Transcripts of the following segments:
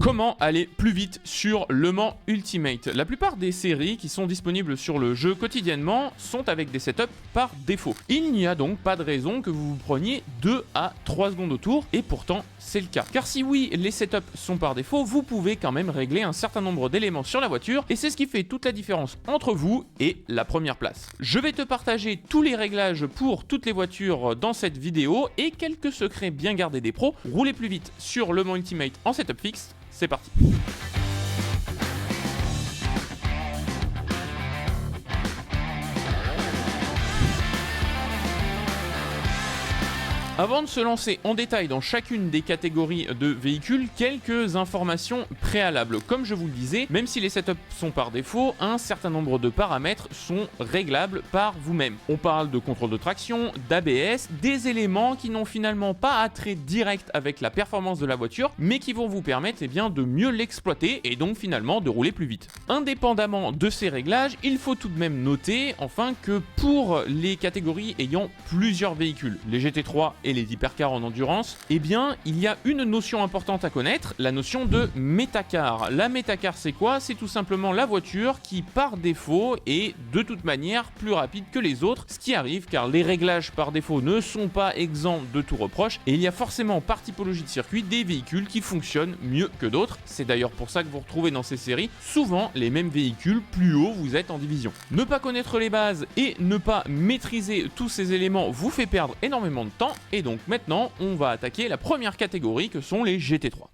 Comment aller plus vite sur Le Mans Ultimate? La plupart des séries qui sont disponibles sur le jeu quotidiennement sont avec des setups par défaut. Il n'y a donc pas de raison que vous vous preniez 2 à 3 secondes au tour, et pourtant c'est le cas. Car si oui, les setups sont par défaut, vous pouvez quand même régler un certain nombre d'éléments sur la voiture, et c'est ce qui fait toute la différence entre vous et la première place. Je vais te partager tous les réglages pour toutes les voitures dans cette vidéo, et quelques secrets bien gardés des pros. Roulez plus vite sur Le Mans Ultimate en setup fixe. C'est parti. Avant de se lancer en détail dans chacune des catégories de véhicules, quelques informations préalables. Comme je vous le disais, même si les setups sont par défaut, un certain nombre de paramètres sont réglables par vous-même. On parle de contrôle de traction, d'ABS, des éléments qui n'ont finalement pas attrait direct avec la performance de la voiture, mais qui vont vous permettre de mieux l'exploiter et donc finalement de rouler plus vite. Indépendamment de ces réglages, il faut tout de même noter enfin que pour les catégories ayant plusieurs véhicules, les GT3 et les hypercars en endurance, il y a une notion importante à connaître, la notion de métacar. La métacar, c'est quoi? C'est tout simplement la voiture qui par défaut est de toute manière plus rapide que les autres, ce qui arrive car les réglages par défaut ne sont pas exempts de tout reproche, et il y a forcément par typologie de circuit des véhicules qui fonctionnent mieux que d'autres. C'est d'ailleurs pour ça que vous retrouvez dans ces séries souvent les mêmes véhicules plus haut vous êtes en division. Ne pas connaître les bases et ne pas maîtriser tous ces éléments vous fait perdre énormément de temps, et donc maintenant on va attaquer la première catégorie que sont les GT3.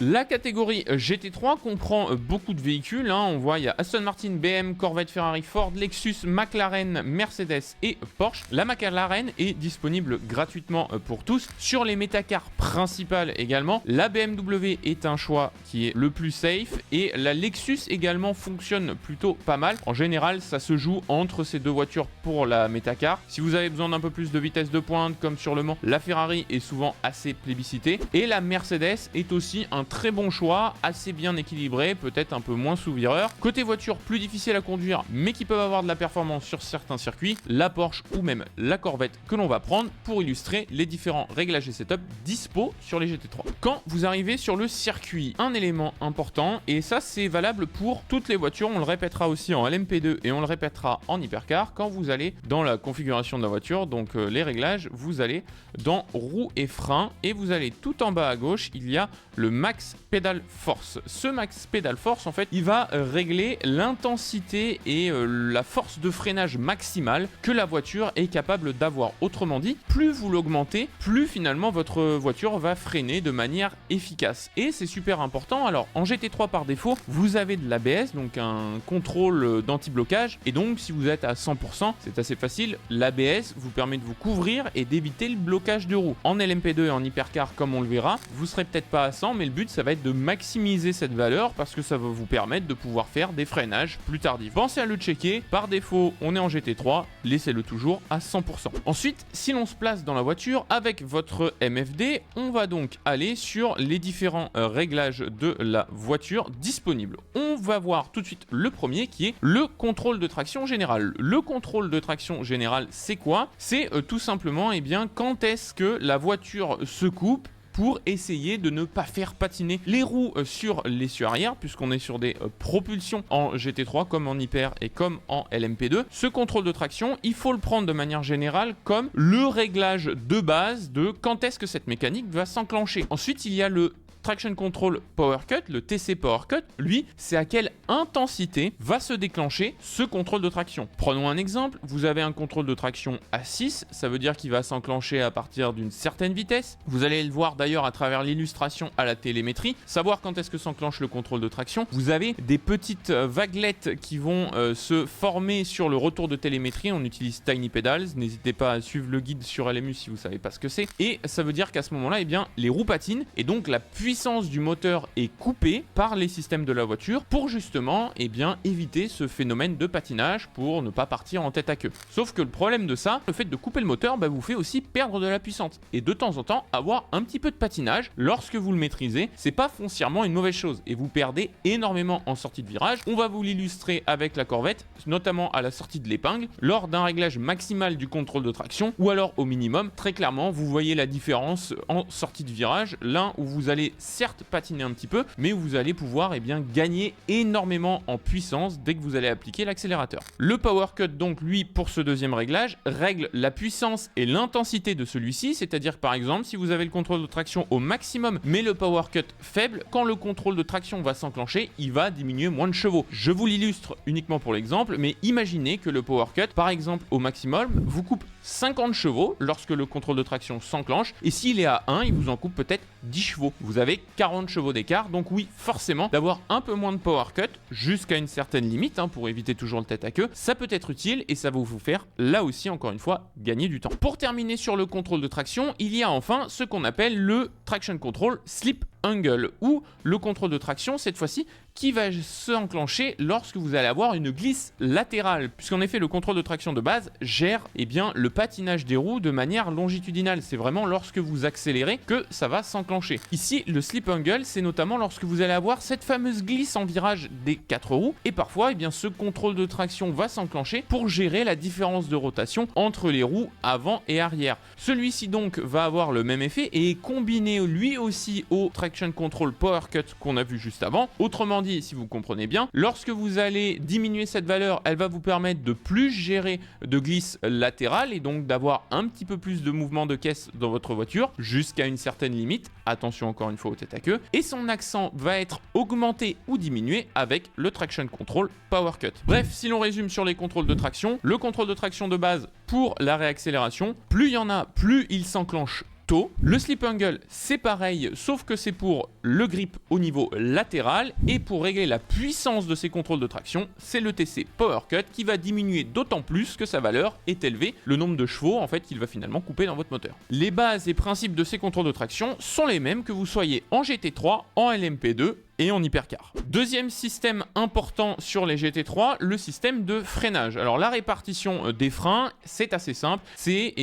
La catégorie GT3 comprend beaucoup de véhicules, on voit il y a Aston Martin, BM, Corvette, Ferrari, Ford, Lexus, McLaren, Mercedes et Porsche. La McLaren est disponible gratuitement pour tous. Sur les métacars principales également, la BMW est un choix qui est le plus safe, et la Lexus également fonctionne plutôt pas mal. En général, ça se joue entre ces deux voitures pour la métacar. Si vous avez besoin d'un peu plus de vitesse de pointe comme sur Le Mans, la Ferrari est souvent assez plébiscitée, et la Mercedes est aussi un très bon choix, assez bien équilibré, peut-être un peu moins sous-vireur. Côté voiture plus difficile à conduire mais qui peuvent avoir de la performance sur certains circuits, la Porsche ou même la Corvette que l'on va prendre pour illustrer les différents réglages et setups dispo sur les GT3. Quand vous arrivez sur le circuit, un élément important, et ça c'est valable pour toutes les voitures, on le répétera aussi en LMP2 et on le répétera en hypercar, quand vous allez dans la configuration de la voiture, donc les réglages, vous allez dans roues et freins, et vous allez tout en bas à gauche, il y a le Max Pedal Force. Ce Max Pedal Force, en fait, il va régler l'intensité et la force de freinage maximale que la voiture est capable d'avoir. Autrement dit, plus vous l'augmentez, plus finalement votre voiture va freiner de manière efficace. Et c'est super important. Alors, en GT3 par défaut, vous avez de l'ABS, donc un contrôle d'anti-blocage. Et donc, si vous êtes à 100%, c'est assez facile. L'ABS vous permet de vous couvrir et d'éviter le blocage de roue. En LMP2 et en hypercar, comme on le verra, vous serez peut-être pas à 100, mais le but ça va être de maximiser cette valeur parce que ça va vous permettre de pouvoir faire des freinages plus tardifs. Pensez à le checker, par défaut on est en GT3, laissez-le toujours à 100%. Ensuite, si l'on se place dans la voiture avec votre MFD, on va donc aller sur les différents réglages de la voiture disponibles. On va voir tout de suite le premier qui est le contrôle de traction générale. Le contrôle de traction générale, c'est quoi? C'est tout simplement quand est-ce que la voiture se coupe pour essayer de ne pas faire patiner les roues sur l'essieu arrière, puisqu'on est sur des propulsions en GT3 comme en hyper et comme en LMP2. Ce contrôle de traction, il faut le prendre de manière générale comme le réglage de base de quand est-ce que cette mécanique va s'enclencher. Ensuite, il y a le Traction Control Power Cut, le TC Power Cut, lui, c'est à quelle intensité va se déclencher ce contrôle de traction. Prenons un exemple, vous avez un contrôle de traction à 6, ça veut dire qu'il va s'enclencher à partir d'une certaine vitesse. Vous allez le voir d'ailleurs à travers l'illustration à la télémétrie. Savoir quand est-ce que s'enclenche le contrôle de traction, vous avez des petites vaguelettes qui vont se former sur le retour de télémétrie. On utilise Tiny Pedals, n'hésitez pas à suivre le guide sur LMU si vous savez pas ce que c'est. Et ça veut dire qu'à ce moment-là, les roues patinent et donc la puissance puissance du moteur est coupée par les systèmes de la voiture pour justement éviter ce phénomène de patinage pour ne pas partir en tête à queue. Sauf que le problème de ça, le fait de couper le moteur vous fait aussi perdre de la puissance et de temps en temps avoir un petit peu de patinage lorsque vous le maîtrisez, c'est pas foncièrement une mauvaise chose et vous perdez énormément en sortie de virage. On va vous l'illustrer avec la Corvette, notamment à la sortie de l'épingle, lors d'un réglage maximal du contrôle de traction ou alors au minimum. Très clairement, vous voyez la différence en sortie de virage, l'un où vous allez certes patiner un petit peu, mais où vous allez pouvoir gagner énormément en puissance dès que vous allez appliquer l'accélérateur. Le Power Cut donc lui pour ce deuxième réglage règle la puissance et l'intensité de celui-ci, c'est-à-dire par exemple si vous avez le contrôle de traction au maximum mais le Power Cut faible, quand le contrôle de traction va s'enclencher, il va diminuer moins de chevaux. Je vous l'illustre uniquement pour l'exemple, mais imaginez que le Power Cut par exemple au maximum vous coupe 50 chevaux lorsque le contrôle de traction s'enclenche, et s'il est à 1, il vous en coupe peut-être 10 chevaux. Vous avez 40 chevaux d'écart, donc oui, forcément, d'avoir un peu moins de Power Cut jusqu'à une certaine limite, pour éviter toujours le tête à queue, ça peut être utile et ça va vous faire, là aussi, encore une fois, gagner du temps. Pour terminer sur le contrôle de traction, il y a enfin ce qu'on appelle le Traction Control Slip Angle, ou le contrôle de traction, cette fois-ci, qui va s'enclencher lorsque vous allez avoir une glisse latérale, puisqu'en effet, le contrôle de traction de base gère le patinage des roues de manière longitudinale. C'est vraiment lorsque vous accélérez que ça va s'enclencher. Ici, le slip angle, c'est notamment lorsque vous allez avoir cette fameuse glisse en virage des 4 roues, et parfois, ce contrôle de traction va s'enclencher pour gérer la différence de rotation entre les roues avant et arrière. Celui-ci donc va avoir le même effet et est combiné lui aussi au Traction Control Power Cut qu'on a vu juste avant. Autrement dit, si vous comprenez bien, lorsque vous allez diminuer cette valeur, elle va vous permettre de plus gérer de glisse latérale et donc d'avoir un petit peu plus de mouvement de caisse dans votre voiture jusqu'à une certaine limite. Attention encore une fois au tête à queue. Et son accent va être augmenté ou diminué avec le Traction Control Power Cut. Bref, si l'on résume sur les contrôles de traction, le contrôle de traction de base pour la réaccélération, plus il y en a, plus il s'enclenche tôt. Le slip angle, c'est pareil, sauf que c'est pour le grip au niveau latéral, et pour régler la puissance de ces contrôles de traction, c'est le TC Power Cut qui va diminuer d'autant plus que sa valeur est élevée, le nombre de chevaux en fait qu'il va finalement couper dans votre moteur. Les bases et principes de ces contrôles de traction sont les mêmes que vous soyez en GT3, en LMP2 et en hypercar. Deuxième système important sur les GT3, le système de freinage. Alors la répartition des freins, c'est assez simple. C'est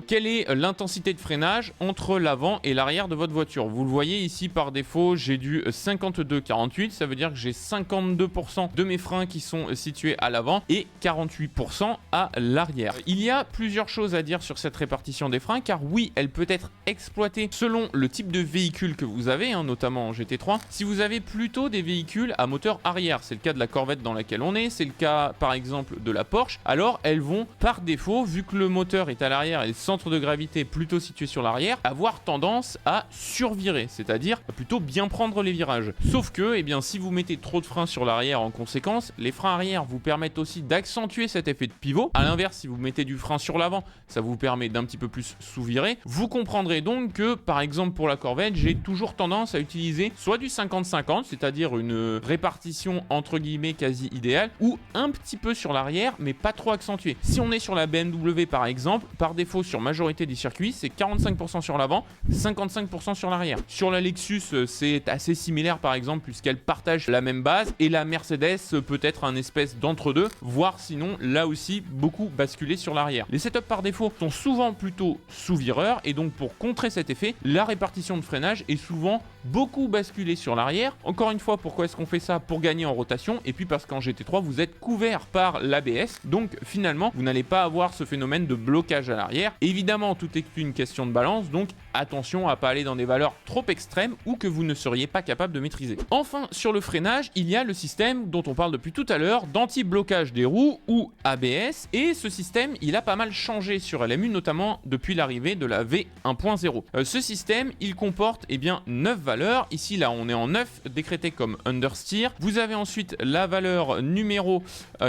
quelle est l'intensité de freinage entre l'avant et l'arrière de votre voiture. Vous le voyez ici par défaut, j'ai du 52-48, ça veut dire que j'ai 52% de mes freins qui sont situés à l'avant et 48% à l'arrière. Il y a plusieurs choses à dire sur cette répartition des freins, car oui, elle peut être exploitée selon le type de véhicule que vous avez, notamment en GT3. Si vous avez plutôt des véhicules à moteur arrière, c'est le cas de la Corvette dans laquelle on est, c'est le cas par exemple de la Porsche, alors elles vont par défaut, vu que le moteur est à l'arrière et le centre de gravité est plutôt situé sur l'arrière, avoir tendance à survirer, c'est-à-dire à plutôt bien prendre les virages. Sauf que, si vous mettez trop de freins sur l'arrière en conséquence, les freins arrière vous permettent aussi d'accentuer cet effet de pivot. A l'inverse, si vous mettez du frein sur l'avant, ça vous permet d'un petit peu plus sous-virer. Vous comprendrez donc que, par exemple pour la Corvette, j'ai toujours tendance à utiliser soit du 50-50, c'est-à-dire une répartition entre guillemets quasi idéale, ou un petit peu sur l'arrière, mais pas trop accentué. Si on est sur la BMW par exemple, par défaut sur majorité des circuits, c'est 45% sur l'avant, 55% sur l'arrière. Sur la Lexus, c'est assez similaire par exemple, puisqu'elle partage la même base, et la Mercedes peut être un espèce d'entre-deux, voire sinon là aussi beaucoup basculer sur l'arrière. Les setups par défaut sont souvent plutôt sous-vireurs, et donc pour contrer cet effet, la répartition de freinage est souvent beaucoup basculée sur l'arrière. Encore une fois, pourquoi est-ce qu'on fait ça? Pour gagner en rotation, et puis parce qu'en GT3 vous êtes couvert par l'ABS, donc finalement vous n'allez pas avoir ce phénomène de blocage à l'arrière. Évidemment, tout est une question de balance, donc attention à pas aller dans des valeurs trop extrêmes ou que vous ne seriez pas capable de maîtriser. Enfin, sur le freinage, il y a le système dont on parle depuis tout à l'heure d'anti-blocage des roues, ou ABS, et ce système il a pas mal changé sur LMU, notamment depuis l'arrivée de la V1.0. Ce système il comporte 9 valeurs. Ici là on est en 9 décrété comme understeer. Vous avez ensuite la valeur numéro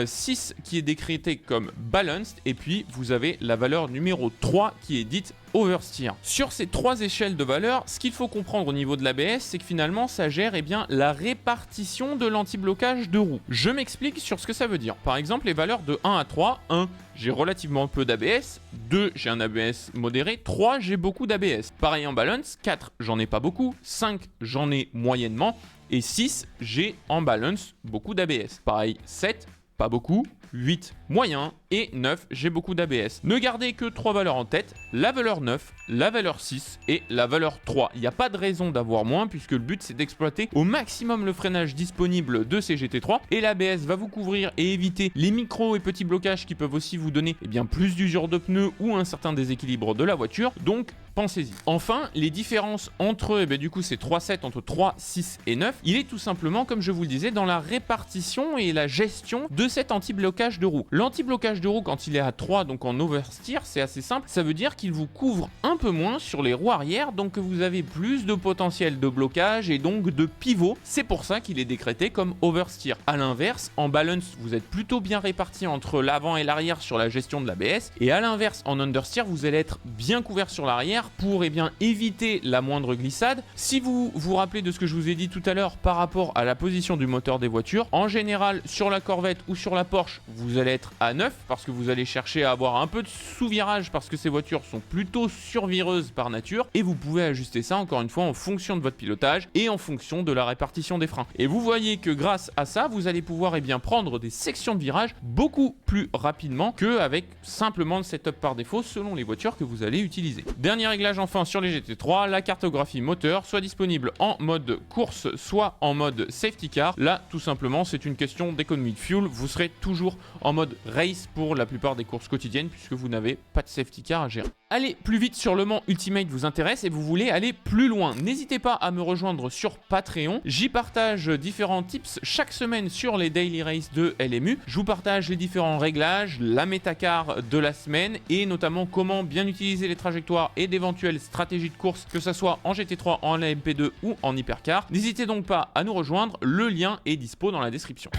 6 qui est décrétée comme balanced, et puis vous avez la valeur numéro 3 qui est dite oversteer. Sur ces 3 échelles de valeurs, ce qu'il faut comprendre au niveau de l'ABS, c'est que finalement ça gère la répartition de l'anti-blocage de roue. Je m'explique sur ce que ça veut dire. Par exemple, les valeurs de 1 à 3, 1, j'ai relativement peu d'ABS, 2, j'ai un ABS modéré, 3, j'ai beaucoup d'ABS. Pareil en balance, 4, j'en ai pas beaucoup, 5, j'en ai moyennement, et 6, j'ai en balance beaucoup d'ABS. Pareil, 7, pas beaucoup, 8, moyen, et 9, j'ai beaucoup d'ABS. Ne gardez que 3 valeurs en tête, la valeur 9, la valeur 6 et la valeur 3. Il n'y a pas de raison d'avoir moins puisque le but c'est d'exploiter au maximum le freinage disponible de ces GT3 et l'ABS va vous couvrir et éviter les micros et petits blocages qui peuvent aussi vous donner plus d'usure de pneus ou un certain déséquilibre de la voiture, donc pensez-y. Enfin, les différences entre du coup ces 3 sets entre 3, 6 et 9, il est tout simplement, comme je vous le disais, dans la répartition et la gestion de cet anti-blocage de roue. L'anti-blocage de roue quand il est à 3, donc en oversteer, c'est assez simple, ça veut dire qu'il vous couvre un peu moins sur les roues arrière, donc que vous avez plus de potentiel de blocage et donc de pivot. C'est pour ça qu'il est décrété comme oversteer. A l'inverse, en balance, vous êtes plutôt bien réparti entre l'avant et l'arrière sur la gestion de l'ABS, et à l'inverse, en understeer, vous allez être bien couvert sur l'arrière pour éviter la moindre glissade. Si vous vous rappelez de ce que je vous ai dit tout à l'heure par rapport à la position du moteur des voitures, en général, sur la Corvette ou sur la Porsche, vous allez être à 9 parce que vous allez chercher à avoir un peu de sous-virage parce que ces voitures sont plutôt survireuses par nature et vous pouvez ajuster ça encore une fois en fonction de votre pilotage et en fonction de la répartition des freins. Et vous voyez que grâce à ça, vous allez pouvoir prendre des sections de virage beaucoup plus rapidement qu'avec simplement le setup par défaut selon les voitures que vous allez utiliser. Dernier réglage enfin sur les GT3, la cartographie moteur soit disponible en mode course soit en mode safety car. Là tout simplement c'est une question d'économie de fuel, vous serez toujours en mode race pour la plupart des courses quotidiennes puisque vous n'avez pas de safety car à gérer. Aller plus vite sur Le Mans Ultimate vous intéresse et vous voulez aller plus loin, n'hésitez pas à me rejoindre sur Patreon. J'y partage différents tips chaque semaine sur les daily races de LMU. Je vous partage les différents réglages, la métacar de la semaine et notamment comment bien utiliser les trajectoires et d'éventuelles stratégies de course, que ce soit en GT3, en LMP2 ou en hypercar. N'hésitez donc pas à nous rejoindre, le lien est dispo dans la description.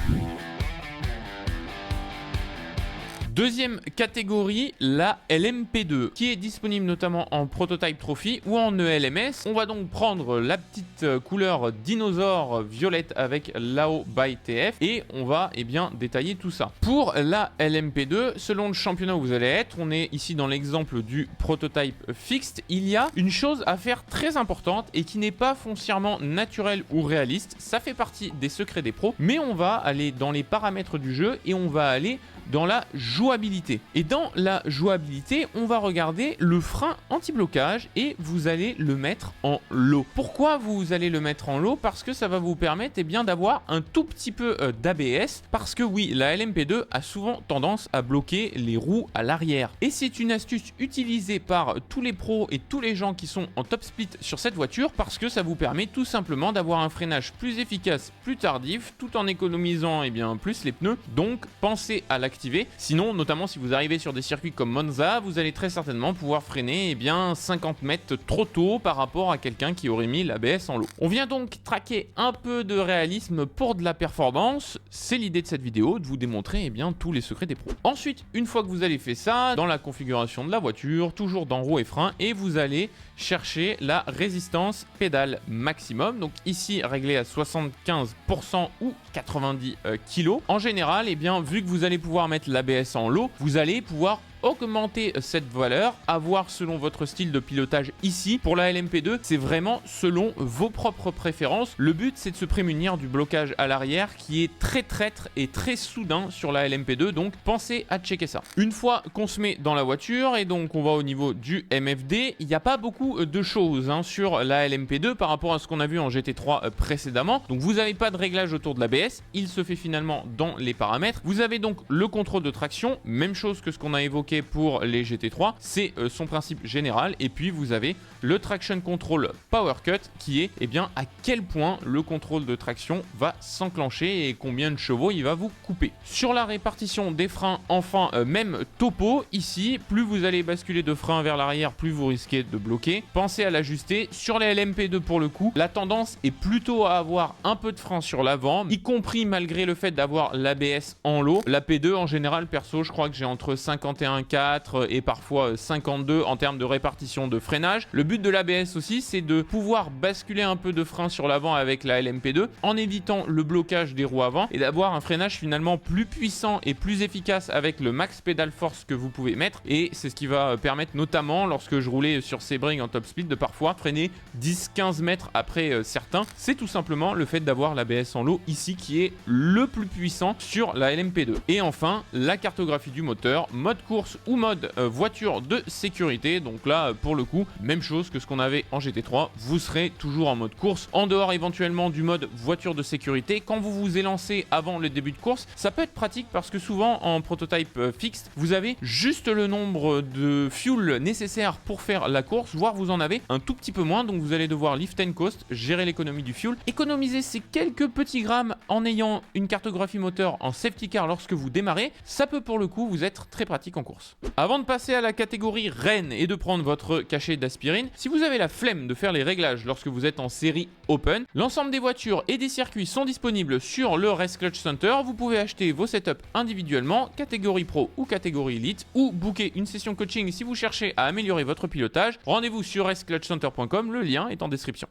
Deuxième catégorie, la LMP2, qui est disponible notamment en Prototype Trophy ou en ELMS. On va donc prendre la petite couleur dinosaure violette avec l'AO by TF et on va détailler tout ça. Pour la LMP2, selon le championnat où vous allez être, on est ici dans l'exemple du Prototype Fixed, il y a une chose à faire très importante et qui n'est pas foncièrement naturelle ou réaliste. Ça fait partie des secrets des pros, mais on va aller dans les paramètres du jeu et on va aller dans la jouabilité. Et dans la jouabilité, on va regarder le frein anti-blocage et vous allez le mettre en low. Pourquoi vous allez le mettre en low? Parce que ça va vous permettre d'avoir un tout petit peu d'ABS. Parce que oui, la LMP2 a souvent tendance à bloquer les roues à l'arrière. Et c'est une astuce utilisée par tous les pros et tous les gens qui sont en top split sur cette voiture parce que ça vous permet tout simplement d'avoir un freinage plus efficace, plus tardif, tout en économisant plus les pneus. Donc pensez à l'activer. Sinon, notamment si vous arrivez sur des circuits comme Monza, vous allez très certainement pouvoir freiner 50 mètres trop tôt par rapport à quelqu'un qui aurait mis l'ABS en low. On vient donc traquer un peu de réalisme pour de la performance. C'est l'idée de cette vidéo, de vous démontrer tous les secrets des pros. Ensuite, une fois que vous avez fait ça, dans la configuration de la voiture, toujours dans roue et frein, et vous allez chercher la résistance pédale maximum. Donc ici réglé à 75% ou 90 kg. En général, vu que vous allez pouvoir mettre l'ABS en low, vous allez pouvoir augmenter cette valeur, à voir selon votre style de pilotage ici. Pour la LMP2, c'est vraiment selon vos propres préférences. Le but, c'est de se prémunir du blocage à l'arrière qui est très traître et très soudain sur la LMP2, donc pensez à checker ça. Une fois qu'on se met dans la voiture et donc on va au niveau du MFD, il n'y a pas beaucoup de choses sur la LMP2 par rapport à ce qu'on a vu en GT3 précédemment. Donc vous n'avez pas de réglage autour de l'ABS, il se fait finalement dans les paramètres. Vous avez donc le contrôle de traction, même chose que ce qu'on a évoqué pour les GT3, c'est son principe général. Et puis vous avez le traction control power cut qui est à quel point le contrôle de traction va s'enclencher et combien de chevaux il va vous couper. Sur la répartition des freins, enfin même topo ici, plus vous allez basculer de frein vers l'arrière, plus vous risquez de bloquer. Pensez à l'ajuster. Sur les LMP2 pour le coup, la tendance est plutôt à avoir un peu de frein sur l'avant, y compris malgré le fait d'avoir l'ABS en low. La P2 en général, perso, je crois que j'ai entre 51 84 et parfois 52 en termes de répartition de freinage. Le but de l'ABS aussi, c'est de pouvoir basculer un peu de frein sur l'avant avec la LMP2 en évitant le blocage des roues avant et d'avoir un freinage finalement plus puissant et plus efficace avec le max pedal force que vous pouvez mettre, et c'est ce qui va permettre notamment lorsque je roulais sur Sebring en top speed de parfois freiner 10-15 mètres après certains. C'est tout simplement le fait d'avoir l'ABS en lot ici qui est le plus puissant sur la LMP2. Et enfin, la cartographie du moteur, mode course ou mode voiture de sécurité. Donc là, pour le coup, même chose que ce qu'on avait en GT3, vous serez toujours en mode course, en dehors éventuellement du mode voiture de sécurité. Quand vous vous élancez avant le début de course, ça peut être pratique parce que souvent en prototype fixe, vous avez juste le nombre de fuel nécessaire pour faire la course, voire vous en avez un tout petit peu moins, donc vous allez devoir lift and coast, gérer l'économie du fuel, économiser ces quelques petits grammes en ayant une cartographie moteur en safety car lorsque vous démarrez, ça peut pour le coup vous être très pratique en course. Avant de passer à la catégorie Rennes et de prendre votre cachet d'aspirine, si vous avez la flemme de faire les réglages lorsque vous êtes en série open, l'ensemble des voitures et des circuits sont disponibles sur le Race Clutch Center. Vous pouvez acheter vos setups individuellement, catégorie pro ou catégorie elite, ou booker une session coaching si vous cherchez à améliorer votre pilotage. Rendez-vous sur raceclutchcenter.com, le lien est en description.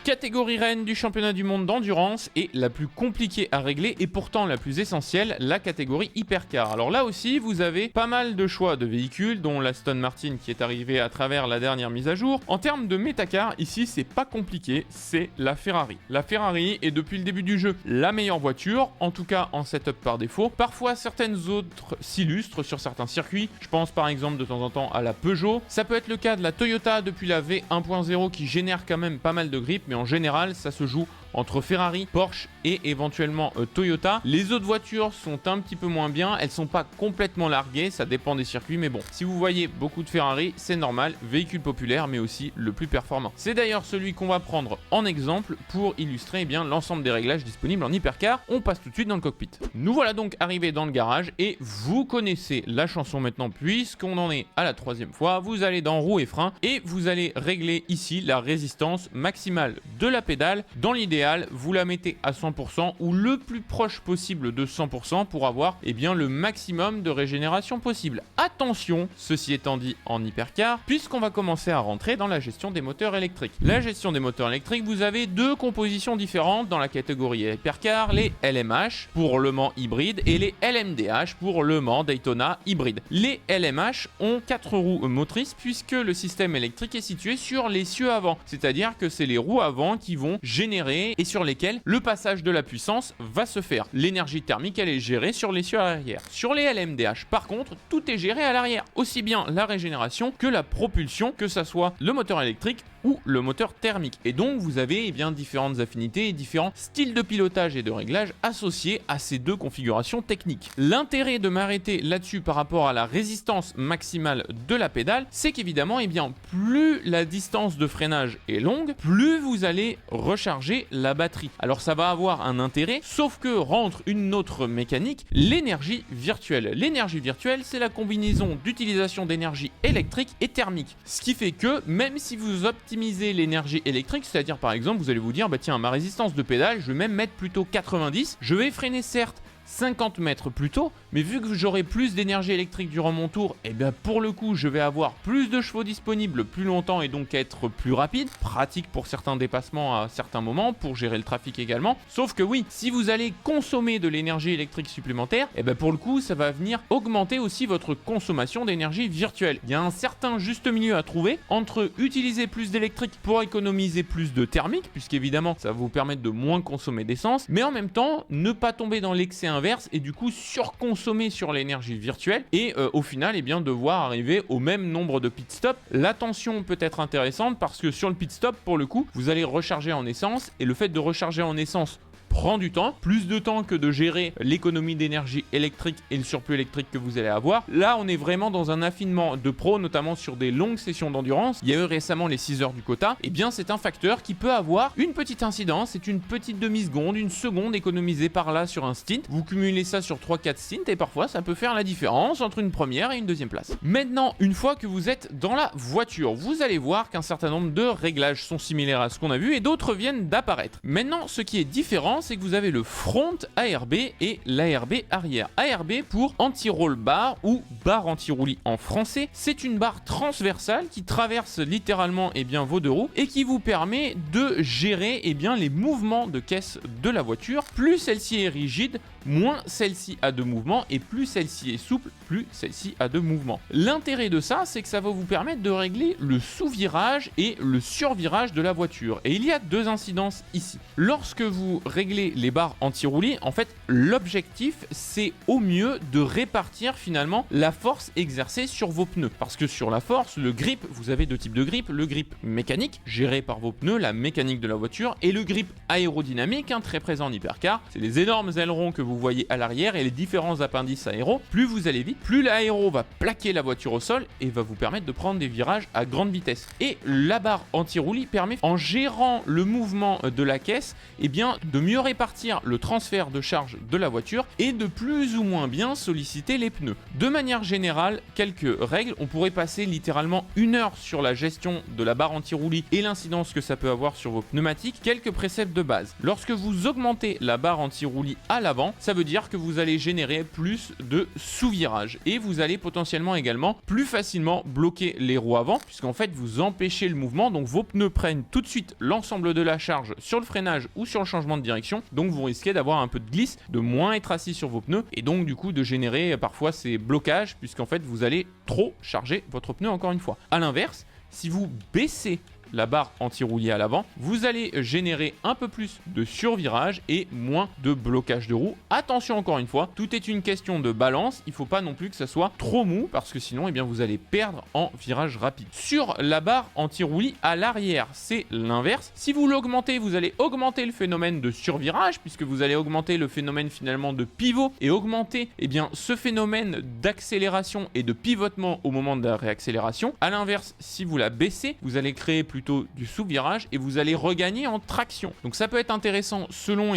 Catégorie reine du championnat du monde d'endurance et la plus compliquée à régler et pourtant la plus essentielle, la catégorie hypercar. Alors là aussi, vous avez pas mal de choix de véhicules, dont l'Aston Martin qui est arrivé à travers la dernière mise à jour. En termes de métacar, ici c'est pas compliqué, c'est la Ferrari. La Ferrari est depuis le début du jeu la meilleure voiture, en tout cas en setup par défaut. Parfois certaines autres s'illustrent sur certains circuits, je pense par exemple de temps en temps à la Peugeot. Ça peut être le cas de la Toyota depuis la V1.0 qui génère quand même pas mal de grip, mais en général ça se joue entre Ferrari, Porsche et éventuellement Toyota. Les autres voitures sont un petit peu moins bien, elles sont pas complètement larguées, ça dépend des circuits, mais bon, si vous voyez beaucoup de Ferrari, c'est normal, véhicule populaire mais aussi le plus performant. C'est d'ailleurs celui qu'on va prendre en exemple pour illustrer eh bien l'ensemble des réglages disponibles en hypercar. On passe tout de suite dans le cockpit. Nous voilà donc arrivés dans le garage et vous connaissez la chanson maintenant puisqu'on en est à la 3e fois. Vous allez dans roue et frein et vous allez régler ici la résistance maximale de la pédale. Dans l'idéal, vous la mettez à 100% ou le plus proche possible de 100% pour avoir eh bien, le maximum de régénération possible. Attention, ceci étant dit en hypercar, puisqu'on va commencer à rentrer dans la gestion des moteurs électriques. La gestion des moteurs électriques, vous avez deux compositions différentes dans la catégorie hypercar, les LMH pour Le Mans hybride et les LMDH pour Le Mans Daytona hybride. Les LMH ont 4 roues motrices puisque le système électrique est situé sur l'essieu avant, c'est-à-dire que c'est les roues avant qui vont générer et sur lesquelles le passage de la puissance va se faire. L'énergie thermique, elle est gérée sur l'essieu arrière. Sur les LMDH, par contre, tout est géré à l'arrière. Aussi bien la régénération que la propulsion, que ça soit le moteur électrique ou le moteur thermique. Et donc, vous avez eh bien, différentes affinités et différents styles de pilotage et de réglage associés à ces deux configurations techniques. L'intérêt de m'arrêter là-dessus par rapport à la résistance maximale de la pédale, c'est qu'évidemment, eh bien, plus la distance de freinage est longue, plus vous allez recharger la batterie. Alors ça va avoir un intérêt, sauf que rentre une autre mécanique, l'énergie virtuelle. L'énergie virtuelle, c'est la combinaison d'utilisation d'énergie électrique et thermique. Ce qui fait que même si vous optimisez l'énergie électrique, c'est-à-dire par exemple, vous allez vous dire, bah tiens, ma résistance de pédale, je vais même mettre plutôt 90, je vais freiner certes 50 mètres plus tôt, mais vu que j'aurai plus d'énergie électrique durant mon tour, et bien pour le coup je vais avoir plus de chevaux disponibles plus longtemps et donc être plus rapide, pratique pour certains dépassements à certains moments, pour gérer le trafic également. Sauf que oui, si vous allez consommer de l'énergie électrique supplémentaire, et bien pour le coup ça va venir augmenter aussi votre consommation d'énergie virtuelle. Il y a un certain juste milieu à trouver entre utiliser plus d'électrique pour économiser plus de thermique, puisqu'évidemment ça va vous permettre de moins consommer d'essence, mais en même temps ne pas tomber dans l'excès inverse et du coup surconsommer sur l'énergie virtuelle et au final eh bien devoir arriver au même nombre de pit stop. La tension peut être intéressante parce que sur le pit stop pour le coup vous allez recharger en essence et le fait de recharger en essence prend du temps, plus de temps que de gérer l'économie d'énergie électrique et le surplus électrique que vous allez avoir. Là, on est vraiment dans un affinement de pro, notamment sur des longues sessions d'endurance. Il y a eu récemment les 6 heures du quota. Et bien, c'est un facteur qui peut avoir une petite incidence. C'est une petite demi-seconde, une seconde économisée par là sur un stint. Vous cumulez ça sur 3-4 stints et parfois, ça peut faire la différence entre une première et une deuxième place. Maintenant, une fois que vous êtes dans la voiture, vous allez voir qu'un certain nombre de réglages sont similaires à ce qu'on a vu et d'autres viennent d'apparaître. Maintenant, ce qui est différent, c'est que vous avez le front ARB et l'ARB arrière. ARB pour anti-roll bar ou barre anti-roulis en français. C'est une barre transversale qui traverse littéralement vos deux roues et qui vous permet de gérer les mouvements de caisse de la voiture. Plus celle-ci est rigide, moins celle-ci a de mouvements, et plus celle-ci est souple, plus celle-ci a de mouvements. L'intérêt de ça, c'est que ça va vous permettre de régler le sous-virage et le sur-virage de la voiture. Et il y a deux incidences ici. Lorsque vous réglez les barres anti-roulis, en fait, l'objectif, c'est au mieux de répartir finalement la force exercée sur vos pneus. Parce que sur la force, le grip, vous avez deux types de grip. Le grip mécanique, géré par vos pneus, la mécanique de la voiture, et le grip aérodynamique, très présent en hypercar. C'est les énormes ailerons que vous voyez à l'arrière et les différents appendices aéro. Plus vous allez vite, plus l'aéro va plaquer la voiture au sol et va vous permettre de prendre des virages à grande vitesse. Et la barre anti-roulis permet, en gérant le mouvement de la caisse, de mieux répartir le transfert de charge de la voiture et de plus ou moins bien solliciter les pneus. De manière générale, quelques règles. On pourrait passer littéralement 1 heure sur la gestion de la barre anti-roulis et l'incidence que ça peut avoir sur vos pneumatiques. Quelques préceptes de base. Lorsque vous augmentez la barre anti-roulis à l'avant, ça veut dire que vous allez générer plus de sous-virage et vous allez potentiellement également plus facilement bloquer les roues avant, puisqu'en fait vous empêchez le mouvement, donc vos pneus prennent tout de suite l'ensemble de la charge sur le freinage ou sur le changement de direction, donc vous risquez d'avoir un peu de glisse, de moins être assis sur vos pneus et donc du coup de générer parfois ces blocages, puisqu'en fait vous allez trop charger votre pneu encore une fois. A l'inverse, si vous baissez la barre anti-roulis à l'avant, vous allez générer un peu plus de survirage et moins de blocage de roue. Attention, encore une fois, tout est une question de balance. Il ne faut pas non plus que ça soit trop mou parce que sinon vous allez perdre en virage rapide. Sur la barre anti-roulis à l'arrière, c'est l'inverse. Si vous l'augmentez, vous allez augmenter le phénomène de survirage puisque vous allez augmenter le phénomène finalement de pivot et augmenter ce phénomène d'accélération et de pivotement au moment de la réaccélération. À l'inverse, si vous la baissez, vous allez créer plutôt du sous-virage et vous allez regagner en traction. Donc ça peut être intéressant selon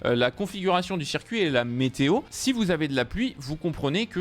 la configuration du circuit et la météo. Si vous avez de la pluie, vous comprenez que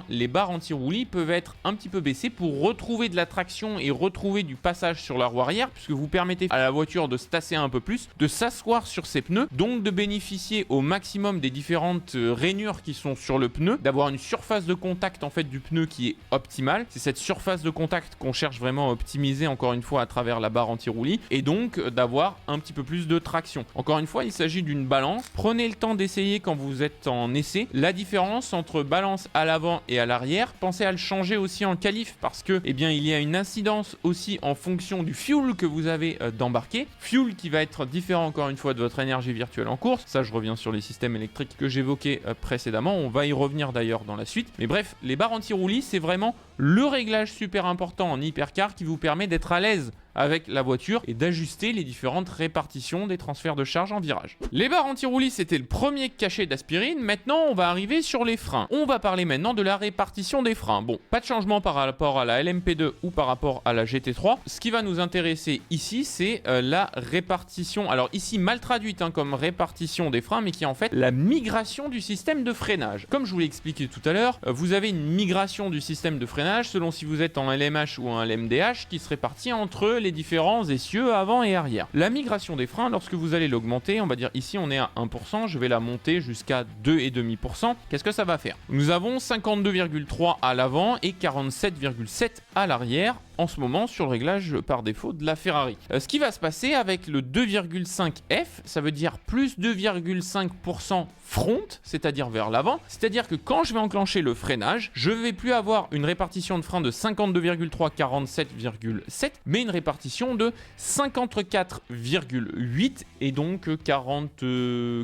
les barres anti-roulis peuvent être un petit peu baissées pour retrouver de la traction et retrouver du passage sur la roue arrière, puisque vous permettez à la voiture de se tasser un peu plus, de s'asseoir sur ses pneus, donc de bénéficier au maximum des différentes rainures qui sont sur le pneu, d'avoir une surface de contact du pneu qui est optimale. C'est cette surface de contact qu'on cherche vraiment à optimiser encore une fois à travers la barre anti-roulis et donc d'avoir un petit peu plus de traction. Encore une fois, il s'agit d'une balance. Prenez le temps d'essayer quand vous êtes en essai. La différence entre balance à l'avant et à l'arrière, pensez à le changer aussi en qualif parce que il y a une incidence aussi en fonction du fuel que vous avez d'embarquer. Fuel qui va être différent encore une fois de votre énergie virtuelle en course. Ça, je reviens sur les systèmes électriques que j'évoquais précédemment. On va y revenir d'ailleurs dans la suite. Mais bref, les barres anti-roulis, c'est vraiment le réglage super important en hypercar qui vous permet d'être à l'aise avec la voiture et d'ajuster les différentes répartitions des transferts de charge en virage. Les barres anti-roulis, c'était le premier cachet d'aspirine. Maintenant, on va arriver sur les freins. On va parler maintenant de la répartition des freins. Bon, pas de changement par rapport à la LMP2 ou par rapport à la GT3. Ce qui va nous intéresser ici, c'est la répartition. Alors ici, mal traduite comme répartition des freins, mais qui est en fait la migration du système de freinage. Comme je vous l'ai expliqué tout à l'heure, vous avez une migration du système de freinage selon si vous êtes en LMH ou en LMDH qui se répartit entre les différents essieux avant et arrière. La migration des freins, lorsque vous allez l'augmenter, on va dire ici on est à 1%, je vais la monter jusqu'à 2,5%. Qu'est-ce que ça va faire? Nous avons 52,3 à l'avant et 47,7 à l'arrière en ce moment sur le réglage par défaut de la Ferrari. Ce qui va se passer avec le 2,5F, ça veut dire plus 2,5% front, c'est-à-dire vers l'avant. C'est-à-dire que quand je vais enclencher le freinage, je ne vais plus avoir une répartition de frein de 52,3, 47,7, mais une répartition de 54,8 et donc 40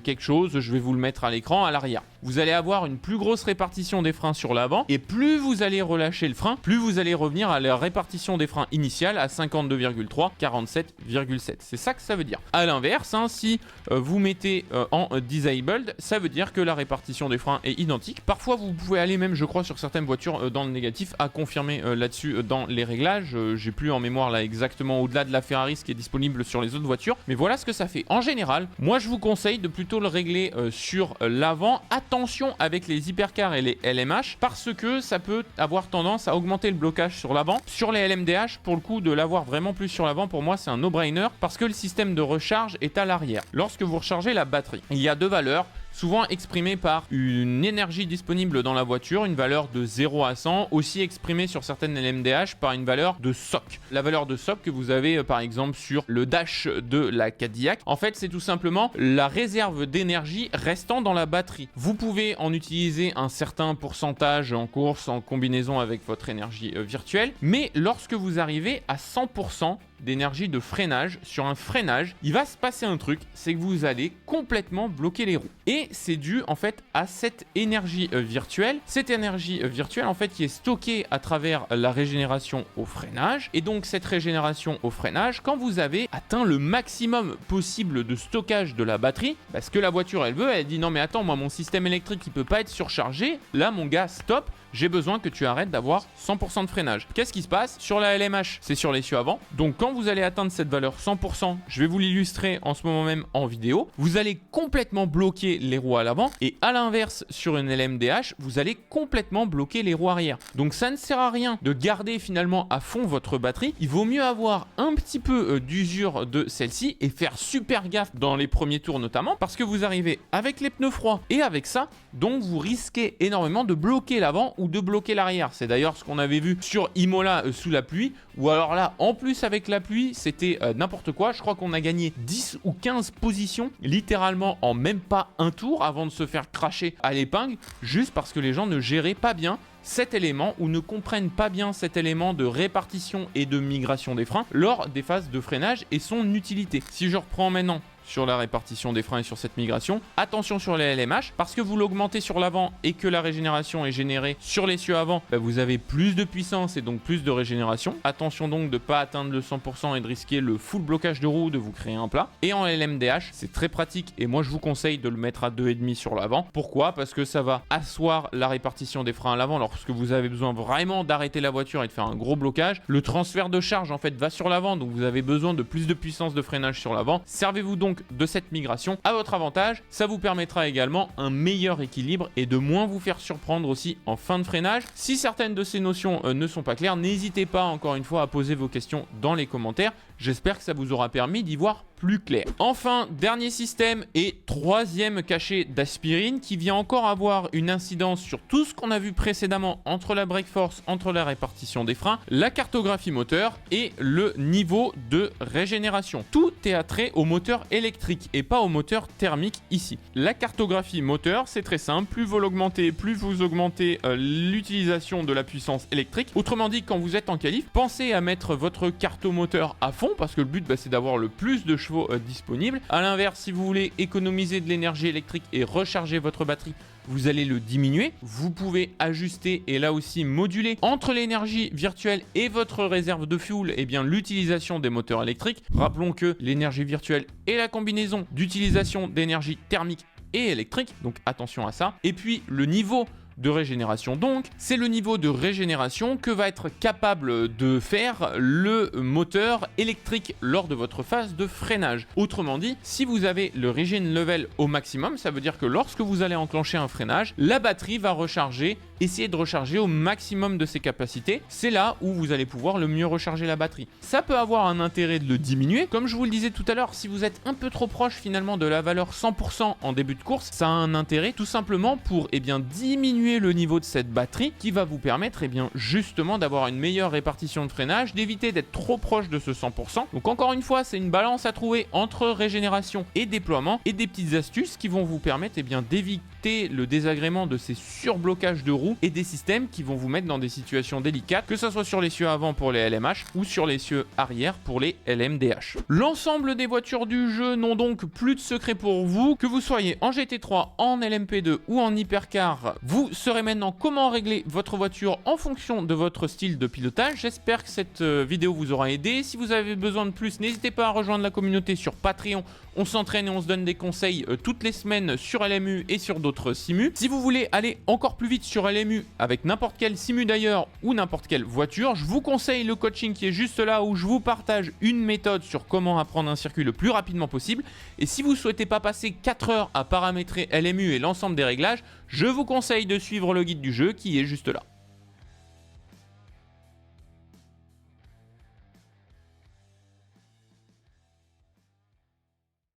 quelque chose, je vais vous le mettre à l'écran à l'arrière. Vous allez avoir une plus grosse répartition des freins sur l'avant et plus vous allez relâcher le frein, plus vous allez revenir à la répartition des freins initiale à 52,3, 47,7. C'est ça que ça veut dire. À l'inverse, si vous mettez en disabled, ça veut dire que la répartition des freins est identique. Parfois, vous pouvez aller même, je crois, sur certaines voitures dans le négatif, à confirmer là-dessus dans les réglages. J'ai plus en mémoire là exactement au-delà de la Ferrari ce qui est disponible sur les autres voitures, mais voilà ce que ça fait. En général, moi je vous conseille de plutôt le régler sur l'avant. Attention avec les hypercars et les LMH parce que ça peut avoir tendance à augmenter le blocage sur l'avant. Sur les LMDH, pour le coup, de l'avoir vraiment plus sur l'avant, pour moi, c'est un no-brainer parce que le système de recharge est à l'arrière. Lorsque vous rechargez la batterie, il y a deux valeurs, souvent exprimée par une énergie disponible dans la voiture, une valeur de 0 à 100, aussi exprimée sur certaines LMDH par une valeur de SOC. La valeur de SOC que vous avez par exemple sur le dash de la Cadillac, en fait c'est tout simplement la réserve d'énergie restant dans la batterie. Vous pouvez en utiliser un certain pourcentage en course, en combinaison avec votre énergie virtuelle, mais lorsque vous arrivez à 100% d'énergie de freinage, sur un freinage, il va se passer un truc, c'est que vous allez complètement bloquer les roues. Et c'est dû en fait à cette énergie virtuelle. Cette énergie virtuelle en fait qui est stockée à travers la régénération au freinage. Et donc cette régénération au freinage, quand vous avez atteint le maximum possible de stockage de la batterie, parce que la voiture elle veut, elle dit non mais attends, moi mon système électrique il peut pas être surchargé, là mon gars stop, j'ai besoin que tu arrêtes d'avoir 100% de freinage. Qu'est-ce qui se passe sur la LMH? C'est sur l'essieu avant. Donc quand vous allez atteindre cette valeur 100%, je vais vous l'illustrer en ce moment même en vidéo, vous allez complètement bloquer les roues à l'avant et à l'inverse sur une LMDH, vous allez complètement bloquer les roues arrière. Donc ça ne sert à rien de garder finalement à fond votre batterie. Il vaut mieux avoir un petit peu d'usure de celle-ci et faire super gaffe dans les premiers tours notamment parce que vous arrivez avec les pneus froids et avec ça, donc vous risquez énormément de bloquer l'avant ou de bloquer l'arrière. C'est d'ailleurs ce qu'on avait vu sur Imola sous la pluie, ou alors là, en plus avec la pluie, c'était n'importe quoi. Je crois qu'on a gagné 10 ou 15 positions, littéralement en même pas un tour, avant de se faire cracher à l'épingle, juste parce que les gens ne géraient pas bien cet élément ou ne comprennent pas bien cet élément de répartition et de migration des freins lors des phases de freinage et son utilité. Si je reprends maintenant sur la répartition des freins et sur cette migration, attention sur les LMH, parce que vous l'augmentez sur l'avant et que la régénération est générée sur l'essieu avant, vous avez plus de puissance et donc plus de régénération. Attention donc de ne pas atteindre le 100% et de risquer le full blocage de roue, de vous créer un plat. Et en LMDH, c'est très pratique et moi je vous conseille de le mettre à 2,5 sur l'avant. Pourquoi? Parce que ça va asseoir la répartition des freins à l'avant lorsque vous avez besoin vraiment d'arrêter la voiture et de faire un gros blocage. Le transfert de charge en fait va sur l'avant, donc vous avez besoin de plus de puissance de freinage sur l'avant. Servez-vous donc de cette migration à votre avantage. Ça vous permettra également un meilleur équilibre et de moins vous faire surprendre aussi en fin de freinage. Si certaines de ces notions ne sont pas claires, n'hésitez pas encore une fois à poser vos questions dans les commentaires. J'espère que ça vous aura permis d'y voir plus clair. Enfin, dernier système et troisième cachet d'aspirine qui vient encore avoir une incidence sur tout ce qu'on a vu précédemment entre la brake force, entre la répartition des freins, la cartographie moteur et le niveau de régénération. Tout est attrait au moteur électrique et pas au moteur thermique ici. La cartographie moteur, c'est très simple. Plus vous l'augmentez, plus vous augmentez l'utilisation de la puissance électrique. Autrement dit, quand vous êtes en qualif, pensez à mettre votre cartomoteur à fond parce que le but c'est d'avoir le plus de chevaux disponibles. A l'inverse, si vous voulez économiser de l'énergie électrique et recharger votre batterie, vous allez le diminuer. Vous pouvez ajuster et là aussi moduler entre l'énergie virtuelle et votre réserve de fuel l'utilisation des moteurs électriques. Rappelons que l'énergie virtuelle est la combinaison d'utilisation d'énergie thermique et électrique, donc attention à ça. Et puis le niveau de régénération, donc c'est le niveau de régénération que va être capable de faire le moteur électrique lors de votre phase de freinage. Autrement dit, si vous avez le regen level au maximum, ça veut dire que lorsque vous allez enclencher un freinage, la batterie va recharger, essayer de recharger au maximum de ses capacités. C'est là où vous allez pouvoir le mieux recharger la batterie. Ça peut avoir un intérêt de le diminuer. Comme je vous le disais tout à l'heure, si vous êtes un peu trop proche finalement de la valeur 100% en début de course, ça a un intérêt tout simplement pour diminuer le niveau de cette batterie qui va vous permettre justement d'avoir une meilleure répartition de freinage, d'éviter d'être trop proche de ce 100%. Donc encore une fois, c'est une balance à trouver entre régénération et déploiement et des petites astuces qui vont vous permettre d'éviter le désagrément de ces surblocages de roues et des systèmes qui vont vous mettre dans des situations délicates, que ce soit sur l'essieu avant pour les LMH ou sur l'essieu arrière pour les LMDH. L'ensemble des voitures du jeu n'ont donc plus de secret pour vous. Que vous soyez en GT3, en LMP2 ou en hypercar, vous saurez maintenant comment régler votre voiture en fonction de votre style de pilotage. J'espère que cette vidéo vous aura aidé. Si vous avez besoin de plus, n'hésitez pas à rejoindre la communauté sur Patreon. On s'entraîne et on se donne des conseils toutes les semaines sur LMU et sur d'autres simus. Si vous voulez aller encore plus vite sur LMU avec n'importe quel simu d'ailleurs ou n'importe quelle voiture, je vous conseille le coaching qui est juste là où je vous partage une méthode sur comment apprendre un circuit le plus rapidement possible. Et si vous ne souhaitez pas passer 4 heures à paramétrer LMU et l'ensemble des réglages, je vous conseille de suivre le guide du jeu qui est juste là.